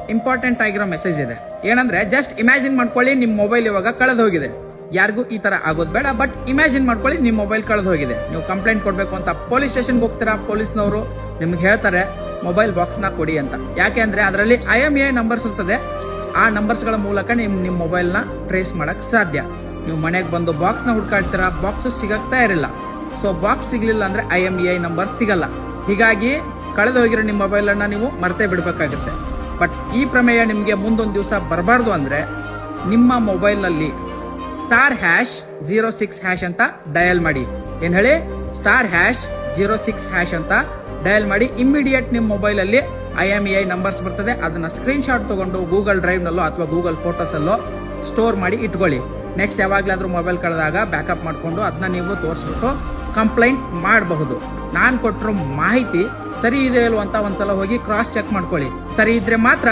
Important ಆಗಿರೋ message ಇದೆ. ಏನಂದ್ರೆ ಜಸ್ಟ್ ಇಮ್ಯಾಜಿನ್ ಮಾಡ್ಕೊಳ್ಳಿ, ನಿಮ್ ಮೊಬೈಲ್ ಇವಾಗ ಕಳೆದು ಹೋಗಿದೆ. ಯಾರಿಗೂ ಈ ತರ ಆಗೋದು ಬೇಡ, ಬಟ್ ಇಮ್ಯಾಜಿನ್ ಮಾಡ್ಕೊಳ್ಳಿ ನಿಮ್ ಮೊಬೈಲ್ ಕಳೆದು ಹೋಗಿದೆ. ನೀವು ಕಂಪ್ಲೇಂಟ್ ಕೊಡ್ಬೇಕು ಅಂತ ಪೊಲೀಸ್ ಸ್ಟೇಷನ್ಗೆ ಹೋಗ್ತೀರಾ, ಪೊಲೀಸ್ನವರು ನಿಮ್ಗೆ ಹೇಳ್ತಾರೆ ಮೊಬೈಲ್ ಬಾಕ್ಸ್ ನ ಕೊಡಿ ಅಂತ. ಯಾಕೆ ಅಂದ್ರೆ ಅದರಲ್ಲಿ IMEI ನಂಬರ್ಸ್ ಇರ್ತದೆ. ಆ ನಂಬರ್ಸ್ ಗಳ ಮೂಲಕ ನಿಮ್ ಮೊಬೈಲ್ ನ ಟ್ರೇಸ್ ಮಾಡಕ್ ಸಾಧ್ಯ. ನೀವು ಮನೆಗೆ ಬಂದು ಬಾಕ್ಸ್ ನ ಹುಡ್ಕಾಡ್ತೀರಾ, ಬಾಕ್ಸ್ ಸಿಗಕ್ತಾ ಇರಲ್ಲ. ಸೊ ಬಾಕ್ಸ್ ಸಿಗ್ಲಿಲ್ಲ ಅಂದ್ರೆ IMEI ನಂಬರ್ ಸಿಗಲ್ಲ. ಹೀಗಾಗಿ ಕಳೆದು ಹೋಗಿರೋ ನಿಮ್ಮ ಮೊಬೈಲ್ ಅನ್ನ ನೀವು ಮರ್ತೇ ಬಿಡ್ಬೇಕಾಗುತ್ತೆ. ಬಟ್ ಈ ಪ್ರಮೇಯ ನಿಮ್ಗೆ ಮುಂದೊಂದು ದಿವಸ ಬರಬಾರ್ದು ಅಂದ್ರೆ ನಿಮ್ಮ ಮೊಬೈಲ್ ನಲ್ಲಿ *#06# ಅಂತ ಡಯಲ್ ಮಾಡಿ. ಏನ್ ಹೇಳಿ? *#06# ಅಂತ ಡಯಲ್ ಮಾಡಿ. ಇಮ್ಮಿಡಿಯೇಟ್ ನಿಮ್ಮ ಮೊಬೈಲ್ ಅಲ್ಲಿ IMEI ನಂಬರ್ಸ್ ಬರ್ತದೆ. ಅದನ್ನ ಸ್ಕ್ರೀನ್ ಶಾಟ್ ತಗೊಂಡು ಗೂಗಲ್ ಡ್ರೈವ್ ನಲ್ಲೋ ಅಥವಾ ಗೂಗಲ್ ಫೋಟೋಸ್ ಅಲ್ಲೋ ಸ್ಟೋರ್ ಮಾಡಿ ಇಟ್ಕೊಳ್ಳಿ. ನೆಕ್ಸ್ಟ್ ಯಾವಾಗ್ಲಾದ್ರೂ ಮೊಬೈಲ್ ಕಳೆದಾಗ ಬ್ಯಾಕಪ್ ಮಾಡ್ಕೊಂಡು ಅದನ್ನ ನೀವು ತೋರಿಸ್ಬಿಟ್ಟು ಕಂಪ್ಲೇಂಟ್ ಮಾಡಬಹುದು. ನಾನು ಕೊಟ್ಟಿರೋ ಮಾಹಿತಿ ಸರಿ ಇದೆಯೋ ಅಂತ ಒಂದ್ಸಲ ಹೋಗಿ ಕ್ರಾಸ್ ಚೆಕ್ ಮಾಡ್ಕೊಳ್ಳಿ. ಸರಿ ಇದ್ರೆ ಮಾತ್ರ